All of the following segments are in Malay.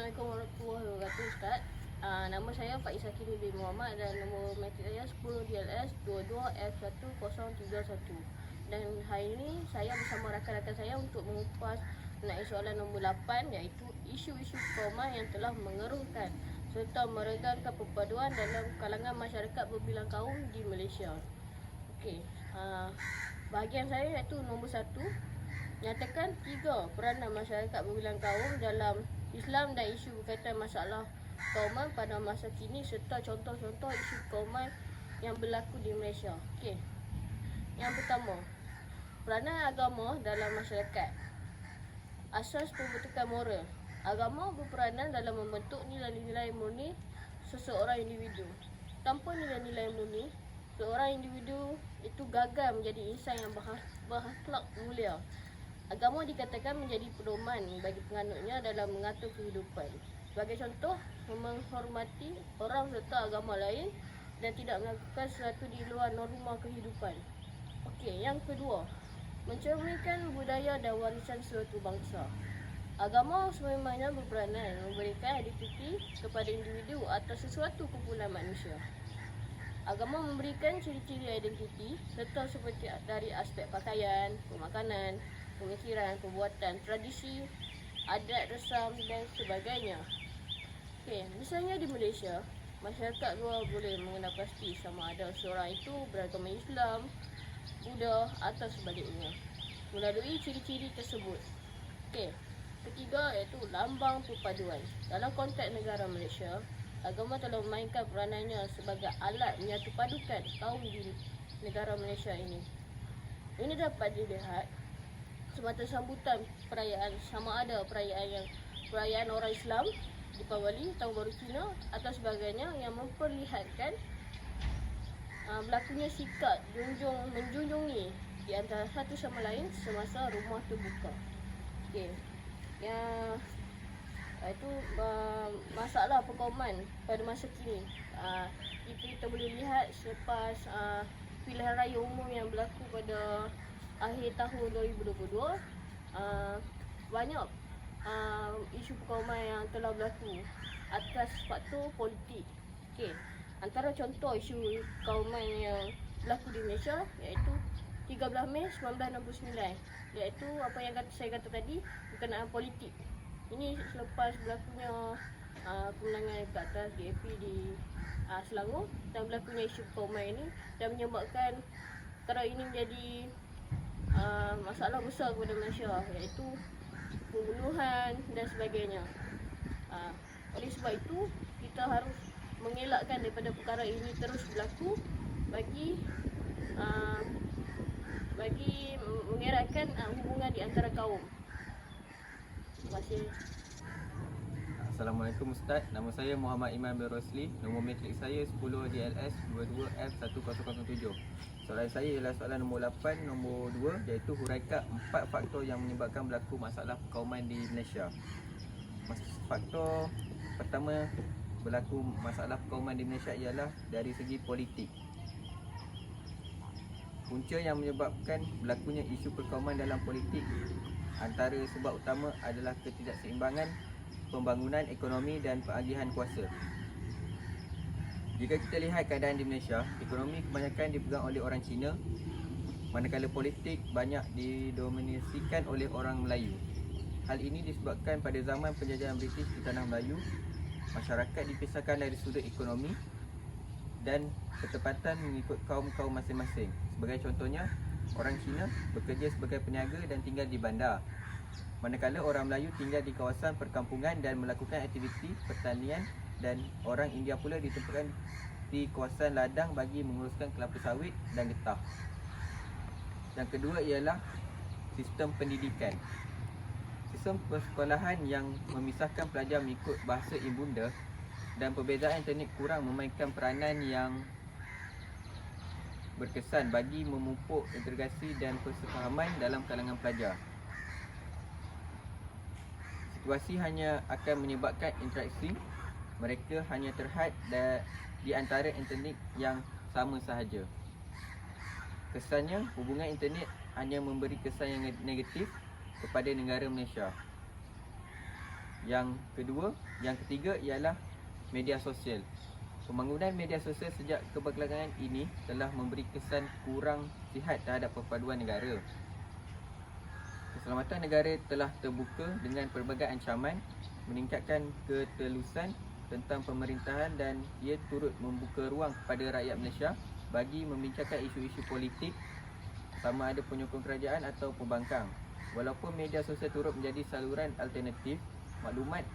Assalamualaikum warahmatullahi wabarakatuh, Ustaz. Nama saya Faiz Sakiri bin Muhammad dan nombor matrik saya 10 DLS 22F1031. Dan hari ini saya bersama rakan-rakan saya untuk mengupas mengenai soalan nombor 8, iaitu isu-isu kekauman yang telah mengeruhkan serta meredamkan perpaduan dalam kalangan masyarakat berbilang kaum di Malaysia. Okey, bahagian saya iaitu nombor 1, nyatakan 3 peranan masyarakat berbilang kaum dalam Islam dan isu berkaitan masalah kauman pada masa kini serta contoh-contoh isu kauman yang berlaku di Malaysia. Okey. Yang pertama, peranan agama dalam masyarakat. Asas pembentukan moral. Agama berperanan dalam membentuk nilai-nilai murni seseorang individu. Tanpa nilai-nilai murni, seorang individu itu gagal menjadi insan yang berakhlak mulia. Agama dikatakan menjadi pedoman bagi penganutnya dalam mengatur kehidupan. Sebagai contoh, menghormati orang serta agama lain dan tidak melakukan sesuatu di luar norma kehidupan. Okey, yang kedua, mencerminkan budaya dan warisan suatu bangsa. Agama sememangnya berperanan memberikan identiti kepada individu atau sesuatu kumpulan manusia. Agama memberikan ciri-ciri identiti serta seperti dari aspek pakaian, pemakanan, pemikiran, perbuatan, tradisi, adat, resam dan sebagainya. Okey, misalnya di Malaysia, masyarakat luar boleh mengenal pasti sama ada seorang itu beragama Islam, Buddha atau sebaliknya melalui ciri-ciri tersebut. Okey, ketiga iaitu lambang perpaduan. Dalam konteks negara Malaysia, agama telah memainkan peranannya sebagai alat menyatu padukan kaum di negara Malaysia ini. Ini dapat dilihat semata sambutan perayaan, sama ada perayaan orang Islam, Deepawali, Tahun Baru Cina atau sebagainya, yang memperlihatkan berlakunya sikap menjunjungi di antara satu sama lain semasa rumah terbuka. Okey. Yang itu masalah perkauman pada masa kini. Kita boleh lihat selepas pilihan raya umum yang berlaku pada akhir tahun 2022, banyak isu perkauman yang telah berlaku atas faktor politik. Okey, antara contoh isu perkauman yang berlaku di Malaysia iaitu 13 Mei 1969, iaitu apa yang saya kata tadi, berkenaan politik. Ini selepas berlakunya kemenangan ke atas DAP di Selangor dan berlakunya isu perkauman ini dan menyebabkan perkara ini menjadi masalah besar kepada Malaysia, iaitu pembunuhan dan sebagainya. Oleh sebab itu, kita harus mengelakkan daripada perkara ini terus berlaku bagi mengeratkan hubungan di antara kaum. Terima kasih. Assalamualaikum Ustaz, nama saya Muhammad Iman bin Rosli. Nombor matrik saya 10 DLS 22F1007. Soalan saya ialah soalan nombor 8, nombor 2, iaitu huraikan 4 faktor yang menyebabkan berlaku masalah perkauman di Malaysia. Faktor pertama berlaku masalah perkauman di Malaysia ialah dari segi politik. Punca yang menyebabkan berlakunya isu perkauman dalam politik, antara sebab utama adalah ketidakseimbangan pembangunan ekonomi dan pengagihan kuasa. Jika kita lihat keadaan di Malaysia, ekonomi kebanyakan dipegang oleh orang Cina, manakala politik banyak didominasikan oleh orang Melayu. Hal ini disebabkan pada zaman penjajahan British di tanah Melayu, masyarakat dipisahkan dari sudut ekonomi dan ketepatan mengikut kaum-kaum masing-masing. Sebagai contohnya, orang Cina bekerja sebagai peniaga dan tinggal di bandar, manakala orang Melayu tinggal di kawasan perkampungan dan melakukan aktiviti pertanian, dan orang India pula ditempatkan di kawasan ladang bagi menguruskan kelapa sawit dan getah. Yang kedua ialah sistem pendidikan. Sistem persekolahan yang memisahkan pelajar mengikut bahasa ibunda dan perbezaan etnik kurang memainkan peranan yang berkesan bagi memupuk integrasi dan persefahaman dalam kalangan pelajar. Situasi hanya akan menyebabkan interaksi mereka hanya terhad di antara internet yang sama sahaja. Kesannya, hubungan internet hanya memberi kesan yang negatif kepada negara Malaysia. Yang ketiga ialah media sosial. Pembangunan media sosial sejak kebelakangan ini telah memberi kesan kurang sihat terhadap perpaduan negara. Keselamatan negara telah terbuka dengan pelbagai ancaman, meningkatkan ketelusan tentang pemerintahan dan ia turut membuka ruang kepada rakyat Malaysia bagi membincangkan isu-isu politik sama ada penyokong kerajaan atau pembangkang. Walaupun media sosial turut menjadi saluran alternatif maklumat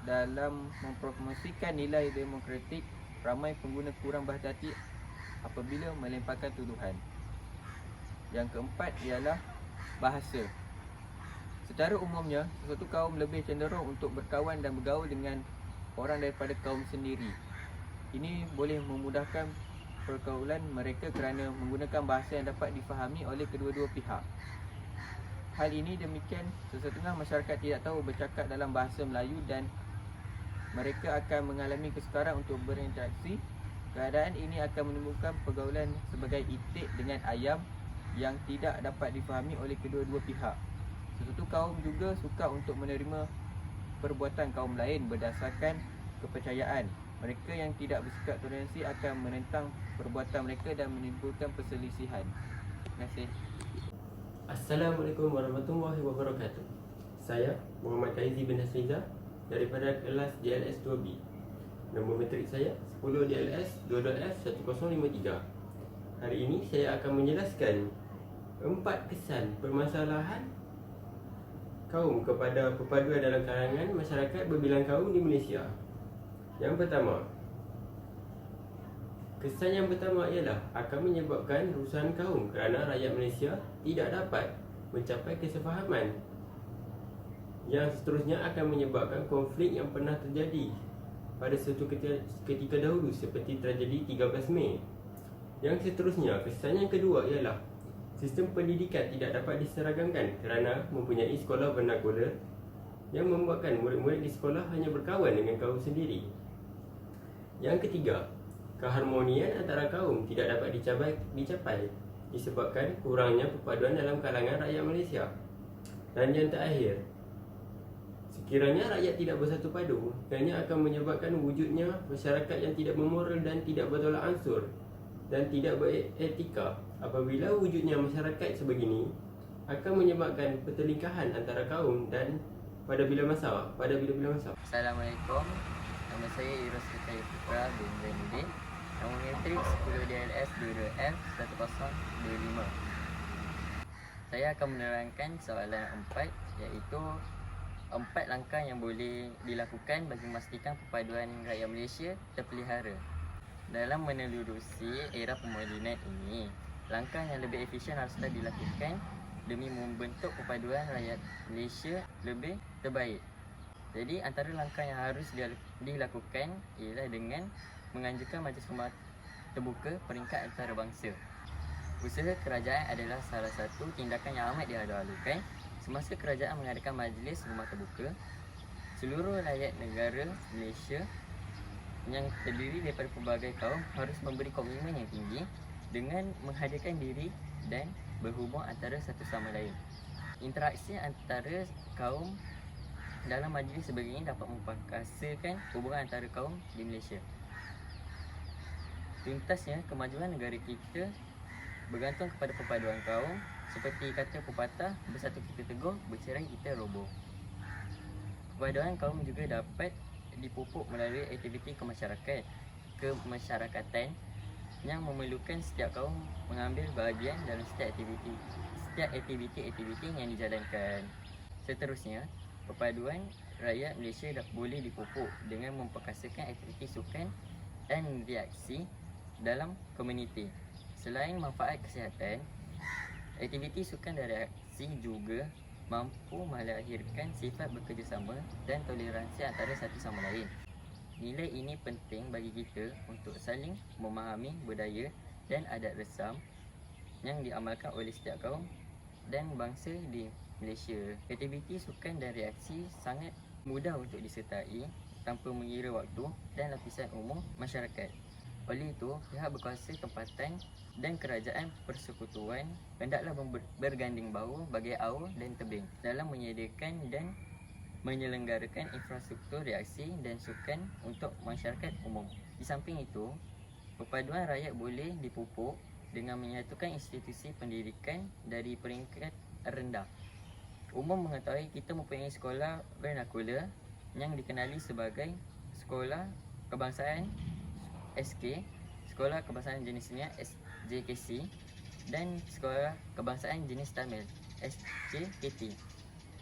dalam mempromosikan nilai demokratik, ramai pengguna kurang berhati-hati apabila melemparkan tuduhan. Yang keempat ialah bahasa. Secara umumnya, sesuatu kaum lebih cenderung untuk berkawan dan bergaul dengan orang daripada kaum sendiri. Ini boleh memudahkan pergaulan mereka kerana menggunakan bahasa yang dapat difahami oleh kedua-dua pihak. Hal ini demikian sesetengah masyarakat tidak tahu bercakap dalam bahasa Melayu dan mereka akan mengalami kesukaran untuk berinteraksi. Keadaan ini akan menimbulkan pergaulan sebagai itik dengan ayam yang tidak dapat difahami oleh kedua-dua pihak. Sesuatu kaum juga suka untuk menerima perbuatan kaum lain berdasarkan kepercayaan. Mereka yang tidak bersikap toleransi akan menentang perbuatan mereka dan menimbulkan perselisihan. Terima kasih. Assalamualaikum warahmatullahi wabarakatuh. Saya Muhammad Aizi bin Hasriza daripada kelas DLS 2B. Nombor matrik saya 10 DLS 22F1053. Hari ini saya akan menjelaskan 4 kesan permasalahan kaum kepada perpaduan dalam kalangan masyarakat berbilang kaum di Malaysia. Yang pertama, kesan yang pertama ialah akan menyebabkan rusahan kaum kerana rakyat Malaysia tidak dapat mencapai kesefahaman. Yang seterusnya akan menyebabkan konflik yang pernah terjadi pada suatu ketika dahulu seperti tragedi 13 Mei. Yang seterusnya, kesan yang kedua ialah sistem pendidikan tidak dapat diseragamkan kerana mempunyai sekolah vernakular yang membuatkan murid-murid di sekolah hanya berkawan dengan kaum sendiri. Yang ketiga, keharmonian antara kaum tidak dapat dicapai disebabkan kurangnya perpaduan dalam kalangan rakyat Malaysia. Dan yang terakhir, sekiranya rakyat tidak bersatu padu, ianya akan menyebabkan wujudnya masyarakat yang tidak bermoral dan tidak bertolak ansur dan tidak beretika. Apabila wujudnya masyarakat sebegini akan menyebabkan pertelingkahan antara kaum dan pada bila masa. Assalamualaikum. Nama saya Iros Ketai Putra bin Zainuddin. Nombor matrik 10 DLS 22F1025. Saya akan menerangkan soalan 4, iaitu 4 langkah yang boleh dilakukan bagi memastikan perpaduan rakyat Malaysia terpelihara. Dalam menelurusi era pemodenan ini, langkah yang lebih efisien haruslah dilakukan demi membentuk perpaduan rakyat Malaysia lebih terbaik. Jadi antara langkah yang harus dilakukan ialah dengan menganjurkan majlis rumah terbuka peringkat antarabangsa. Usaha kerajaan adalah salah satu tindakan yang amat dihalu-halukan. Semasa kerajaan mengadakan majlis rumah terbuka, seluruh rakyat negara Malaysia yang terdiri daripada pelbagai kaum harus memberi komitmen yang tinggi dengan menghadirkan diri dan berhubung antara satu sama lain. Interaksi antara kaum dalam majlis sebegini dapat memperkasakan hubungan antara kaum di Malaysia. Tuntasnya, kemajuan negara kita bergantung kepada perpaduan kaum. Seperti kata pepatah, bersatu kita teguh, bercerai kita roboh. Perpaduan kaum juga dapat dipupuk melalui aktiviti kemasyarakatan yang memerlukan setiap kaum mengambil bahagian dalam setiap aktiviti yang dijalankan. Seterusnya, perpaduan rakyat Malaysia boleh dipupuk dengan memperkasakan aktiviti sukan dan reaksi dalam komuniti. Selain manfaat kesihatan, aktiviti sukan dan reaksi juga mampu melahirkan sifat bekerjasama dan toleransi antara satu sama lain. Nilai ini penting bagi kita untuk saling memahami budaya dan adat resam yang diamalkan oleh setiap kaum dan bangsa di Malaysia. Aktiviti sukan dan reaksi sangat mudah untuk disertai tanpa mengira waktu dan lapisan umum masyarakat. Oleh itu, pihak berkuasa tempatan dan kerajaan persekutuan hendaklah berganding bahu bagai aur dan tebing dalam menyediakan dan menyelenggarakan infrastruktur reaksi dan sukan untuk masyarakat umum. Di samping itu, perpaduan rakyat boleh dipupuk dengan menyatukan institusi pendidikan dari peringkat rendah. Umum mengetahui kita mempunyai sekolah vernakular yang dikenali sebagai Sekolah Kebangsaan SK, Sekolah Kebangsaan Jenis Senior SJKC dan Sekolah Kebangsaan Jenis Tamil SJKT.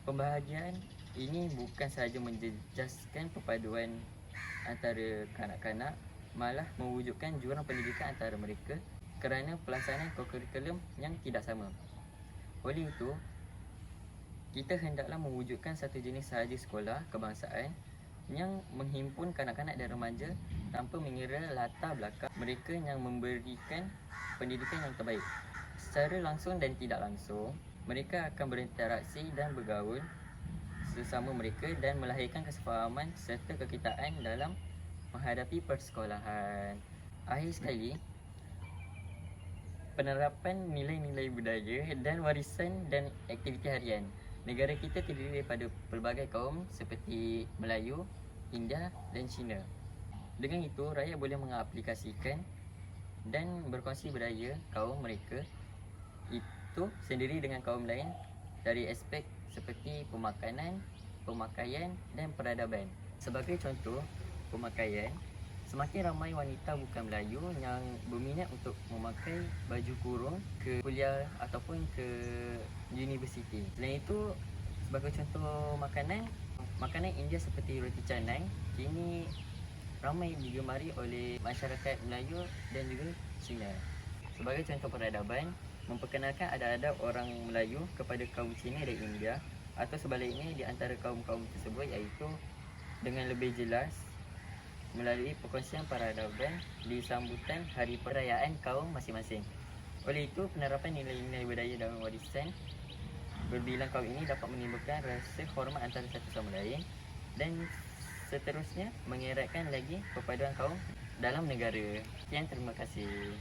Pembahagian ini bukan sahaja menjejaskan perpaduan antara kanak-kanak, malah mewujudkan jurang pendidikan antara mereka kerana pelaksanaan kurikulum yang tidak sama. Oleh itu, kita hendaklah mewujudkan satu jenis sahaja sekolah kebangsaan yang menghimpun kanak-kanak dan remaja tanpa mengira latar belakang mereka yang memberikan pendidikan yang terbaik. Secara langsung dan tidak langsung, mereka akan berinteraksi dan bergaul sesama mereka dan melahirkan kesefahaman serta kekitaan dalam menghadapi persekolahan. Akhir sekali, penerapan nilai-nilai budaya dan warisan dan aktiviti harian. Negara kita terdiri daripada pelbagai kaum seperti Melayu, India dan Cina. Dengan itu, rakyat boleh mengaplikasikan dan berkongsi budaya kaum mereka itu sendiri dengan kaum lain dari aspek seperti pemakanan, pemakaian dan peradaban. Sebagai contoh, pemakaian, semakin ramai wanita bukan Melayu yang berminat untuk memakai baju kurung ke kuliah ataupun ke universiti. Selain itu, sebagai contoh makanan India seperti roti canai kini ramai digemari oleh masyarakat Melayu dan juga Cina. Sebagai contoh peradaban, memperkenalkan adab-adab orang Melayu kepada kaum Cina dan India atau sebaliknya di antara kaum-kaum tersebut, iaitu dengan lebih jelas melalui perkongsian peradaban di sambutan hari perayaan kaum masing-masing. Oleh itu, penerapan nilai-nilai budaya dalam warisan berbilang kaum ini dapat menimbulkan rasa hormat antara satu sama lain dan seterusnya mengeratkan lagi perpaduan kaum dalam negara. Sekian, terima kasih.